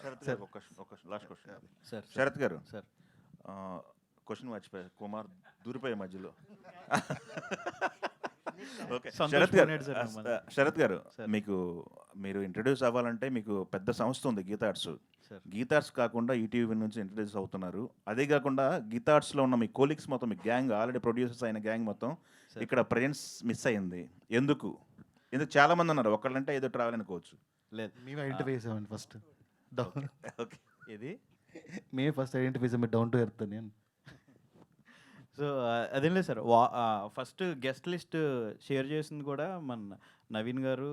Sarath sir గారు ఒక last question. Sir Sarath గారు సార్ క్వశ్చన్ మర్చిపోయారు. కుమార్ దూరిపోయే మధ్యలో. ఓకే సంతోష్ శరత్ గారు, పోనేడు సార్ మిమ్మల్ని. శరత్ గారు సార్. మీరు ఇంట్రడ్యూస్ అవ్వాలంటే మీకు పెద్ద సంస్థ ఉంది గీతార్ట్స్. సార్ గీతార్ట్స్ కాకుండా ఈటీవీ నుంచి ఇంట్రడ్యూస్ అవుతున్నారు. అదే కాకుండా గీతార్ట్స్లో ఉన్న మీ కోలిక్స్ మొత్తం, మీ గ్యాంగ్ ఆల్రెడీ ప్రొడ్యూసర్స్ అయిన గ్యాంగ్ మొత్తం సార్. ఇక్కడ ప్రెజెన్స్ మిస్ అయింది. ఎందుకు చాలా మంది ఉన్నారు, ఒకళ్ళంటే ఏదో ట్రావెల్ అనుకోవచ్చు. లేదు మేము ఐడెంటిఫై చేసామండి ఫస్ట్ డౌన్. ఓకే ఇది మేము ఫస్ట్ ఐడెంటిఫై చేసాం, మీరు డౌన్ టు ఎర్త్ అని. సో అదేం లేదు sir. First guest list share చేసింది కూడా మన నవీన్ గారు,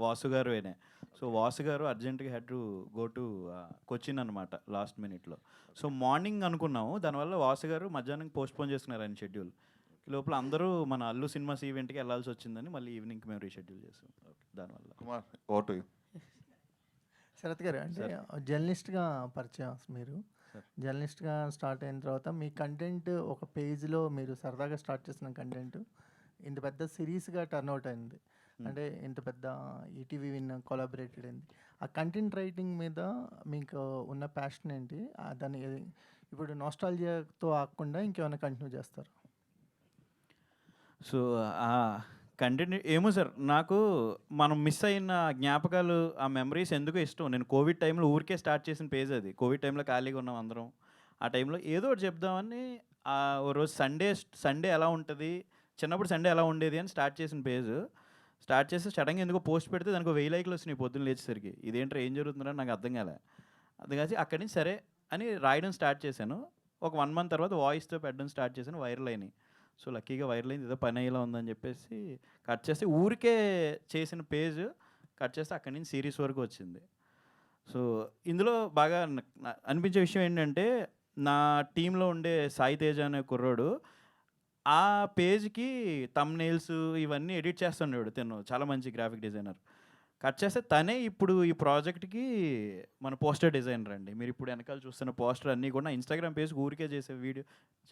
వాసు గారు అయినా. సో వాసు గారు అర్జెంట్గా had to go to Cochin అనమాట లాస్ట్ మినిట్లో. సో మార్నింగ్ అనుకున్నాము, దానివల్ల వాసు గారు మధ్యాహ్నం పోస్ట్పోన్ చేసుకున్నారు ఆయన షెడ్యూల్. లోపల అందరూ మన అల్లు సినిమాస్ ఈవెంట్కి వెళ్ళాల్సి వచ్చిందని మళ్ళీ ఈవినింగ్కి మేము రీషెడ్యూల్ చేసాం. దానివల్ల కుమార్ ఓటు. శరత్ గారు, అంటే జర్నలిస్ట్గా పరిచయం మీరు. జర్నలిస్ట్గా స్టార్ట్ అయిన తర్వాత మీ కంటెంట్ ఒక పేజ్లో మీరు సరదాగా స్టార్ట్ చేసిన కంటెంట్ ఇంత పెద్ద సిరీస్గా టర్న్అవుట్ అయింది. అంటే ఇంత పెద్ద ఈటీవీ విన్ కొలాబరేటెడ్ అయింది. ఆ కంటెంట్ రైటింగ్ మీద మీకు ఉన్న ప్యాషన్ ఏంటి? దాన్ని ఇప్పుడు నాస్టాలజియాతో ఆగకుండా ఇంకేమైనా కంటిన్యూ చేస్తారు? సో కంటెంట్ ఏమో సార్, నాకు మనం మిస్ అయిన జ్ఞాపకాలు, ఆ మెమరీస్ ఎందుకో ఇష్టం. నేను కోవిడ్ టైంలో ఊరికే స్టార్ట్ చేసిన పేజ్ అది. కోవిడ్ టైంలో ఖాళీగా ఉన్నాం అందరం. ఆ టైంలో ఏదో ఒకటి చెప్దామని ఓ రోజు సండే ఎలా ఉంటుంది, చిన్నప్పుడు సండే ఎలా ఉండేది అని స్టార్ట్ చేసిన పేజ్. స్టార్ట్ చేసి సడన్గా ఎందుకో పోస్ట్ పెడితే దానికి 1000 లైక్లు వచ్చినాయి పొద్దున్న లేచేసరికి. ఇదేంటో ఏం జరుగుతుందో నాకు అర్థం కాలే. అది కాసి అక్కడి నుంచి సరే అని రాయడం స్టార్ట్ చేశాను. ఒక 1 మంత్ తర్వాత వాయిస్తో పెట్టడం స్టార్ట్ చేశాను. వైరల్ అయినాయి. సో లక్కీగా వైరల్ అయింది, ఏదో పని అయ్యేలా ఉందని చెప్పేసి కట్ చేస్తే, ఊరికే చేసిన పేజ్ కట్ చేస్తే అక్కడి నుంచి సిరీస్ వరకు వచ్చింది. సో ఇందులో బాగా అనిపించే విషయం ఏంటంటే, నా టీంలో ఉండే సాయి తేజ అనే కుర్రోడు ఆ పేజ్కి థంబ్నెయిల్స్ ఇవన్నీ ఎడిట్ చేస్తున్నాడు. తను చాలా మంచి గ్రాఫిక్ డిజైనర్. కట్ చేస్తే తనే ఇప్పుడు ఈ ప్రాజెక్ట్కి మన పోస్టర్ డిజైనర్ అండి. మీరు ఇప్పుడు వెనకాల చూస్తున్న పోస్టర్ అన్నీ కూడా ఇన్స్టాగ్రామ్ పేజ్కి ఊరికే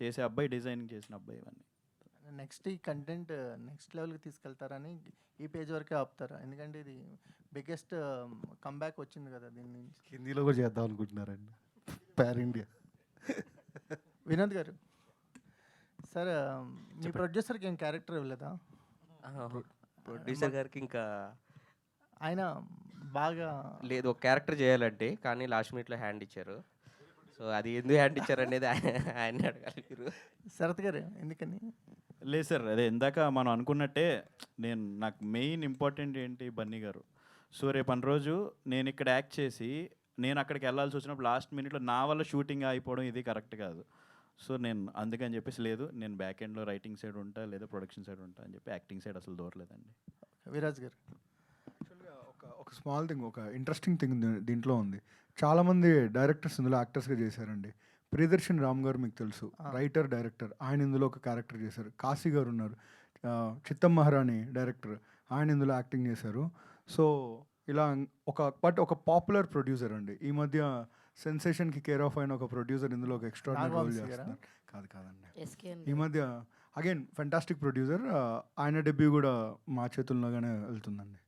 చేసే అబ్బాయి, డిజైనింగ్ చేసిన అబ్బాయి. ఇవన్నీ నెక్స్ట్ ఈ కంటెంట్ నెక్స్ట్ లెవెల్కి తీసుకెళ్తారని ఈ పేజ్ వరకే ఆపుతారా? ఎందుకంటే ఇది బిగ్గెస్ట్ కంబ్యాక్ వచ్చింది కదా దీని నుంచి. హిందీలో కూడా చేద్దాం అనుకుంటున్నారండి, పాన్ ఇండియా. వినోద్ గారు, సార్ మీ ప్రొడ్యూసర్కి ఏం క్యారెక్టర్ ఇవ్వలేదా? ప్రొడ్యూసర్ గారికి ఇంకా ఆయన బాగా లేదు, ఒక క్యారెక్టర్ చేయాలంటే, కానీ లాస్ట్ మినిట్లో హ్యాండ్ ఇచ్చారు. సో అది ఎందుకు హ్యాండ్ ఇచ్చారు అనేది ఆయన్ని అడగాలి మీరు. శరత్ గారు ఎందుకని? లేదు సార్, అదే ఇందాక మనం అనుకున్నట్టే నాకు మెయిన్ ఇంపార్టెంట్ ఏంటి బన్నీ గారు. సో రేపు అన్న రోజు నేను ఇక్కడ యాక్ట్ చేసి నేను అక్కడికి వెళ్ళాల్సి వచ్చినప్పుడు లాస్ట్ మినిట్లో నా వల్ల షూటింగ్ అయిపోవడం ఇది కరెక్ట్ కాదు. సో నేను అందుకని చెప్పేసి లేదు, నేను బ్యాక్ ఎండ్లో రైటింగ్ సైడ్ ఉంటా లేదా ప్రొడక్షన్ సైడ్ ఉంటా అని చెప్పి యాక్టింగ్ సైడ్ అసలు దూరలేదండి. విరాజ్ గారు, యాక్చువల్గా ఒక స్మాల్ థింగ్, ఒక ఇంట్రెస్టింగ్ థింగ్ దీంట్లో ఉంది. చాలామంది డైరెక్టర్స్ ఇందులో యాక్టర్స్గా చేశారండి. ప్రియదర్శన్ రామ్ గారు మీకు తెలుసు, రైటర్ డైరెక్టర్, ఆయన ఇందులో ఒక క్యారెక్టర్ చేశారు. కాశీ గారు ఉన్నారు, చిత్తం మహారాణి డైరెక్టర్, ఆయన ఇందులో యాక్టింగ్ చేశారు. సో ఇలా ఒక పాపులర్ ప్రొడ్యూసర్ అండి. ఈ మధ్య సెన్సేషన్కి కేర్ ఆఫ్ అయిన ఒక ప్రొడ్యూసర్ ఇందులో ఒక ఎక్స్ట్రాడినరీ రోల్ చేస్తున్నారు. కాదండి, ఈ మధ్య అగైన్ ఫెంటాస్టిక్ ప్రొడ్యూసర్, ఆయన డెబ్యూ కూడా మా చేతుల్లోగానే వెళ్తుందండి.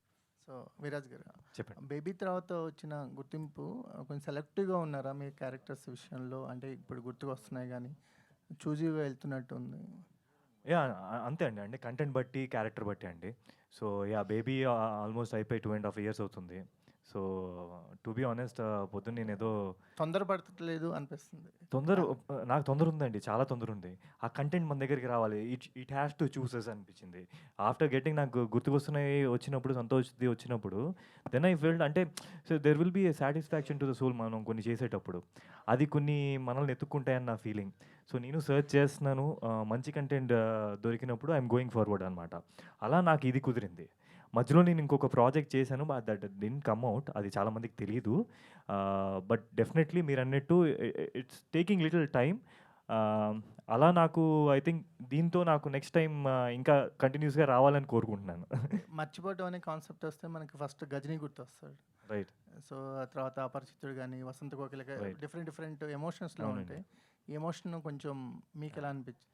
సో విరాజ్ గారు చెప్పండి. బేబీ తర్వాత వచ్చిన గుర్తింపు కొంచెం సెలెక్టివ్గా ఉన్నారా మీ క్యారెక్టర్స్ విషయంలో? అంటే ఇప్పుడు గుర్తుకు వస్తున్నాయి కానీ చూజీగా వెళ్తున్నట్టు ఉంది. యా అంతే అండి, అంటే కంటెంట్ బట్టి, క్యారెక్టర్ బట్టి అండి. సో యా బేబీ ఆల్మోస్ట్ అయిపోయి 2.5 years అవుతుంది. సో టు బీ ఆనెస్ట్, పొద్దున్న నేను ఏదో తొందరపడట్లేదు అనిపిస్తుంది. నాకు తొందర ఉందండి, చాలా తొందర ఉంది. ఆ కంటెంట్ మన దగ్గరికి రావాలి, ఇట్ హ్యాస్ టు చూసెస్ అనిపించింది. ఆఫ్టర్ గెట్టింగ్ నాకు గుర్తుకొస్తున్నాయి వచ్చినప్పుడు, సంతోష్ది వచ్చినప్పుడు, దెన్ ఐ ఫెల్ట్ అంటే so there will be a satisfaction to the soul మనం కొన్ని చేసేటప్పుడు. అది కొన్ని మనల్ని ఎత్తుక్కుంటాయని నా ఫీలింగ్. సో నేను సర్చ్ చేస్తున్నాను, మంచి కంటెంట్ దొరికినప్పుడు ఐఎమ్ గోయింగ్ ఫార్వర్డ్ అనమాట. అలా నాకు ఇది కుదిరింది. మధ్యలో నేను ఇంకొక ప్రాజెక్ట్ చేశాను, దట్ డిడ్ంట్ కమ్ అవుట్. అది చాలామందికి తెలియదు. బట్ డెఫినెట్లీ మీరు అన్నట్టు ఇట్స్ టేకింగ్ లిటిల్ టైం. అలా నాకు ఐ థింక్ దీంతో నాకు నెక్స్ట్ టైం ఇంకా కంటిన్యూస్గా రావాలని కోరుకుంటున్నాను. మర్చిపోవటం అనే కాన్సెప్ట్ వస్తే మనకి ఫస్ట్ గజనీ గుర్తొస్తాడు, రైట్. సో ఆ తర్వాత అపరిచితుడు కానీ వసంత కోకిల, Right. డిఫరెంట్ ఎమోషన్స్లో ఉంటాయి. ఈ ఎమోషన్ కొంచెం మీకు ఎలా అనిపించింది?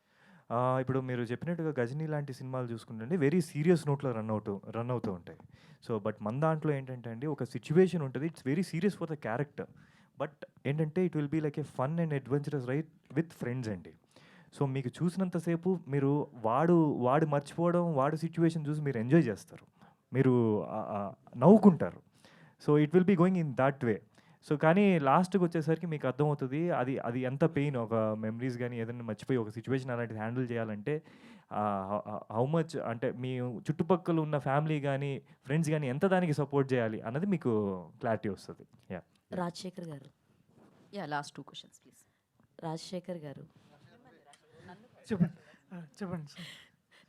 ఇప్పుడు మీరు చెప్పినట్టుగా 'గజినీ' లాంటి సినిమాలు చూసుకుంటే వెరీ సీరియస్ నోట్‌లో రన్ అవుతూ ఉంటాయి. సో, బట్ మన దాంట్లో ఏంటంటే అండి ఒక సిట్యుయేషన్ ఉంటది. It's very serious for the character. But ఏంటంటే it will be like a fun and adventurous ride with friends అండి. సో, మీకు చూసినంత సేపు మీరు వాడు మర్చిపోవడం, వాడి సిట్యుయేషన్ చూసి మీరు ఎంజాయ్ చేస్తారు. మీరు నవ్వుకుంటారు. So, it will be going in that way. So, కానీ లాస్ట్‌కొచ్చేసరికి మీకు అర్థమవుతది. అది అది ఎంత పెయిన్ ఒక మెమరీస్ గాని, ఏదైనా మర్చిపోయి ఒక సిట్యుయేషన్ అలాంటిది హ్యాండిల్ చేయాలంటే హౌ మచ్ అంటే మీ చుట్టుపక్కల ఉన్న ఫ్యామిలీ గాని, ఫ్రెండ్స్ గాని ఎంత దానికి సపోర్ట్ చేయాలి అన్నది మీకు క్లారిటీ వస్తది. యాహ్! రాజశేఖర్ గారు. Last 2 questions please. రాజశేఖర్ గారు. చెప్పండి. చెప్పండి సార్.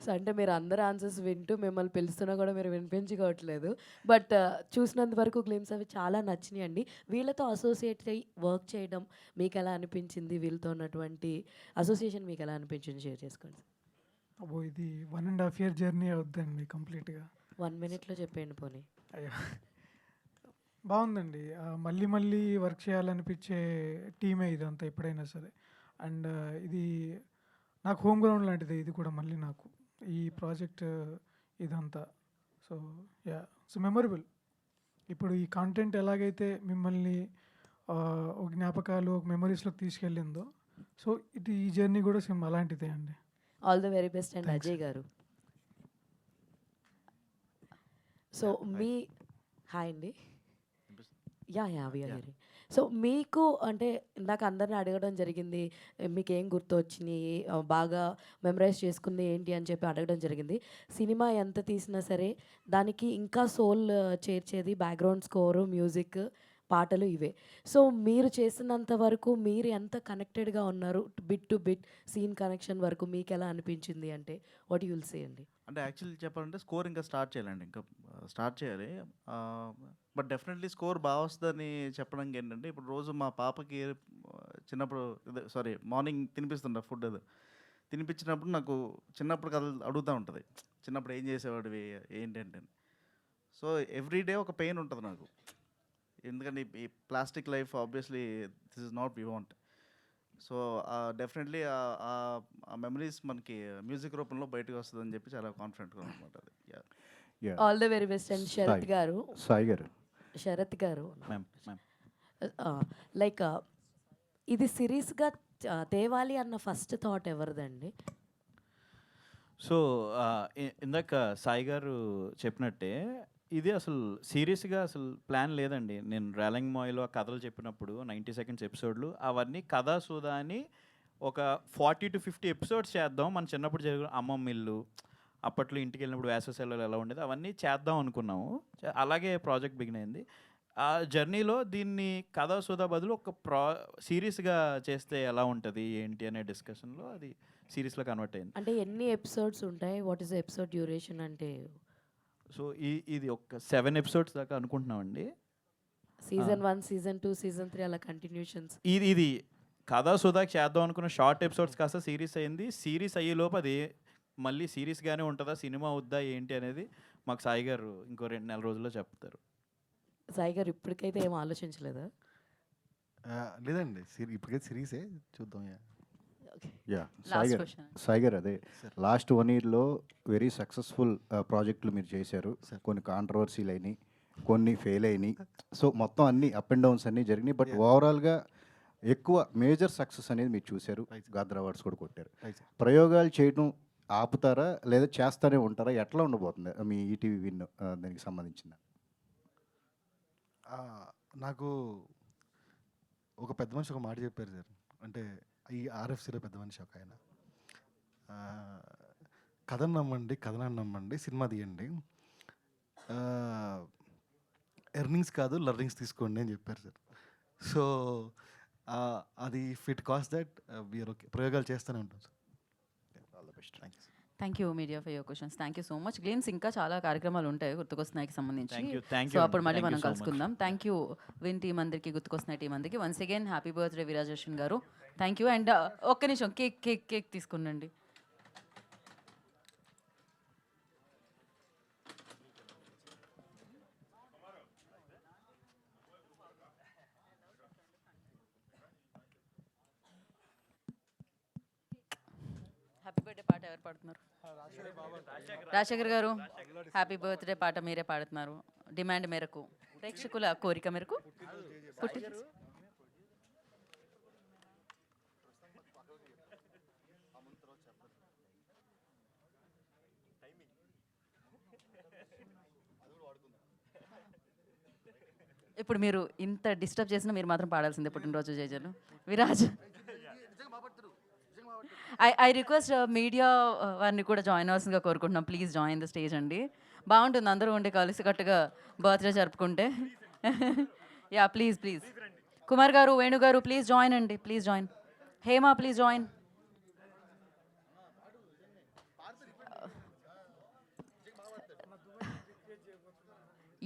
సో అంటే మీరు అందరు ఆన్సర్స్ వింటూ మిమ్మల్ని పిలుస్తున్నా కూడా మీరు వినిపించుకోవట్లేదు. బట్ చూసినంత వరకు గ్లిమ్స్ అవి చాలా నచ్చినాయండి. వీళ్ళతో అసోసియేట్ అయ్యి వర్క్ చేయడం మీకు ఎలా అనిపించింది? వీళ్ళతో ఉన్నటువంటి అసోసియేషన్ మీకు ఎలా అనిపించింది? షేర్ చేసుకోండి. అబ్బో, ఇది 1.5 ఇయర్ జర్నీ అవుద్దండి కంప్లీట్గా. 1 మినిట్లో చెప్పండి పోనీ. అయ్యో, బాగుందండి. మళ్ళీ మళ్ళీ వర్క్ చేయాలనిపించే టీమే ఇదంతా ఎప్పుడైనా సరే. అండ్ ఇది నాకు హోమ్ గ్రౌండ్ లాంటిది ఇది కూడా మళ్ళీ నాకు ఈ ప్రాజెక్ట్ ఇదంతా. So so memorable. ఇప్పుడు ఈ కాంటెంట్ ఎలాగైతే మిమ్మల్ని ఒక జ్ఞాపకాలు ఒక మెమరీస్లోకి తీసుకెళ్ళిందో, సో ఈ జర్నీ కూడా సేమ్ అలాంటిదే అండి. All the very best and Ajay garu. So మీ హాయ్ అండి. Yeah we're hearing. సో మీకు అంటే ఇందాక అందరిని అడగడం జరిగింది, మీకు ఏం గుర్తు వచ్చినాయి, బాగా మెమరైజ్ చేసుకుంది ఏంటి అని చెప్పి అడగడం జరిగింది. సినిమా ఎంత తీసినా సరే దానికి ఇంకా సోల్ చేర్చేది బ్యాక్గ్రౌండ్ స్కోరు, మ్యూజిక్, పాటలు ఇవే. సో మీరు చేసినంత వరకు మీరు ఎంత కనెక్టెడ్గా ఉన్నారు bit to bit scene connection వరకు మీకు ఎలా అనిపించింది అంటే వాట్ యు విల్ సే అండి? అంటే యాక్చువల్లీ చెప్పాలంటే స్కోర్ ఇంకా స్టార్ట్ చేయాలండి, ఇంకా స్టార్ట్ చేయాలి. బట్ డెఫినెట్లీ స్కోర్ బాగా వస్తుందని చెప్పడానికి ఏంటంటే, ఇప్పుడు రోజు మా పాపకి చిన్నప్పుడు మార్నింగ్ తినిపిస్తుంటా ఫుడ్ అది తినిపించినప్పుడు నాకు చిన్నప్పుడు కథలు అడుగుతూ ఉంటుంది, చిన్నప్పుడు ఏం చేసేవాడివి ఏంటంటే. సో ఎవ్రీడే ఒక పెయిన్ ఉంటుంది నాకు, ఎందుకంటే ఈ plastic life obviously this is not we want. So definitely ఆ మెమరీస్ మనకి మ్యూజిక్ రూపంలో బయటకు వస్తుందని చెప్పి చాలా కాన్ఫిడెంట్గా అనమాట అది. All the very best and Sarath garu. Sai గారు. శరత్ గారు, మ్యామ్ లైక్ ఇది సిరీస్గా తేవాలి అన్న ఫస్ట్ థాట్ ఎవరిదండి? సో ఇందాక సాయి గారు చెప్పినట్టే ఇది అసలు సీరియస్గా అసలు ప్లాన్ లేదండి. నేను రేలంగ్ మాయిలో ఆ కథలు చెప్పినప్పుడు 90 సెకండ్స్ ఎపిసోడ్లు అవన్నీ కథా సుధా అని ఒక 40 to 50 ఎపిసోడ్స్ చేద్దాం. మన చిన్నప్పుడు జరిగిన అమ్మమ్మ ఇల్లు, అప్పట్లో ఇంటికి వెళ్ళినప్పుడు వేసవి సెలవులు ఎలా ఉండేది అవన్నీ చేద్దాం అనుకున్నాము. అలాగే ప్రాజెక్ట్ బిగిన్ అయింది. ఆ జర్నీలో దీన్ని కథా సుధా బదులు ఒక సిరీస్గా చేస్తే ఎలా ఉంటుంది ఏంటి అనే డిస్కషన్లో అది సిరీస్లో కన్వర్ట్ అయింది. అంటే ఎన్ని ఎపిసోడ్స్ ఉంటాయి? వాట్ ఈస్ ఎపిసోడ్ డ్యూరేషన్ అంటే? సో ఇది ఒక 7 ఎపిసోడ్స్ దాకా అనుకుంటున్నామండి. సీజన్ 1, సీజన్ 2, సీజన్ 3 అలా కంటిన్యూషన్స్. ఇది కథా సుధాకి చేద్దాం అనుకున్న షార్ట్ ఎపిసోడ్స్ కాస్త సిరీస్ అయింది. సిరీస్ అయ్యే లోపు అది మళ్ళీ సిరీస్గానే ఉంటుందా, సినిమా వద్దా ఏంటి అనేది మాకు సాయి గారు ఇంకో 2 నెలల రోజుల్లో చెప్తారు. సాయి గారు ఇప్పటికైతే ఏం ఆలోచించలేదా? లేదండి, ఇప్పటికైతే సిరీసే చూద్దాం. Last question. సాయి గారు, అదే లాస్ట్ 1 ఇయర్లో వెరీ సక్సెస్ఫుల్ ప్రాజెక్టులు మీరు చేశారు. కొన్ని కాంట్రవర్సీలు అయినాయి, కొన్ని ఫెయిల్ అయినాయి. సో మొత్తం అన్ని అప్ అండ్ డౌన్స్ అన్నీ జరిగినాయి. బట్ ఓవరాల్గా ఎక్కువ మేజర్ సక్సెస్ అనేది మీరు చూశారు. గాద్ర అవార్డ్స్ కూడా కొట్టారు. ప్రయోగాలు చేయడం ఆపుతారా లేదా చేస్తూనే ఉంటారా? ఎట్లా ఉండబోతుంది మీ ఈటీవీ విన్ దానికి సంబంధించింది? నాకు ఒక పెద్ద మనిషి ఒక మాట చెప్పారు సార్. అంటే ఈ ఆర్ఎఫ్సీలో పెద్ద మనిషి ఒక ఆయన, కథను నమ్మండి, కథనాన్ని నమ్మండి, సినిమా తీయండి, ఎర్నింగ్స్ కాదు లర్నింగ్స్ తీసుకోండి అని చెప్పారు సార్. సో అది fit cost that we're okay, ప్రయోగాలు చేస్తూనే ఉంటాం sir. All the best. Thank you. Thank you media for your questions. Thank you so much. Glimpse ఇంకా చాలా కార్యక్రమాలు ఉంటాయి గుర్తుకొస్తున్నాయికి సంబంధించి. Thank so you. అప్పుడు మళ్ళీ Thank you మనం so much. కలుసుకుందాం. థ్యాంక్ యూ విన్ టీం అందరికి, గుర్తుకొస్తున్నాయి టీం అందరికి. వన్స్ అగైన్ హ్యాపీ బర్త్డే విరాజేషన్ గారు. Thank you. అండ్ ఒక్క నిమిషం కేక్ తీసుకునండి. హ్యాపీ బర్త్డే పాట ఎవరు పాడుతున్నారు? రాజశేఖర్ గారు హ్యాపీ బర్త్డే పాట మీరే పాడుతున్నారు. డిమాండ్ మేరకు, ప్రేక్షకుల కోరిక మేరకు పుట్టి ఇప్పుడు మీరు ఇంత డిస్టర్బ్ చేసినా మీరు మాత్రం పాడాల్సిందే పుట్టినరోజు జేజలు. విరాజ్, ఐ రిక్వెస్ట్ మీడియా వారిని కూడా జాయిన్ అవ్వాల్సిందిగా కోరుకుంటున్నాం. ప్లీజ్ జాయిన్ ద స్టేజ్ అండి. బాగుంటుంది అందరూ ఉండి కలిసికట్టుగా బర్త్డే జరుపుకుంటే. Yeah please please. Kumar garu, Venu garu please join అండి, please join. Hema please join.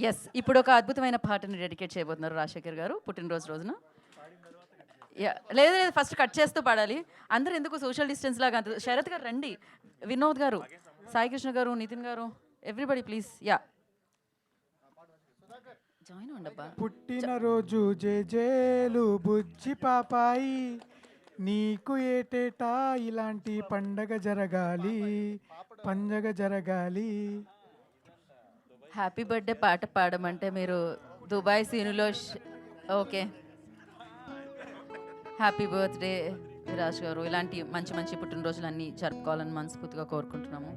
Yes, ఇప్పుడు ఒక అద్భుతమైన పాటని డెడికేట్ చేయబోతున్నారు రాజశేఖర్ గారు పుట్టినరోజు రోజున. లేదు లేదు, ఫస్ట్ కట్ చేస్తూ పాడాలి. అందరూ ఎందుకు సోషల్ డిస్టెన్స్ లాగా అంత. శరత్ గారు రండి, వినోద్ గారు, Sai Krishna garu, Nitin garu, everybody please. Yeah join అవ్వండబ్బా. పుట్టినరోజు జేజేలు బుజ్జి పాపాయి, నీకు ఏటేటా ఇలాంటి పండగ జరగాలి, పండగ జరగాలి. హ్యాపీ బర్త్డే పాట పాడమంటే మీరు దుబాయ్ సీనులో okay. Happy birthday Viraj garu. ఇలాంటి మంచి మంచి పుట్టినరోజులన్నీ జరుపుకోవాలని మనస్ఫూర్తిగా కోరుకుంటున్నాము.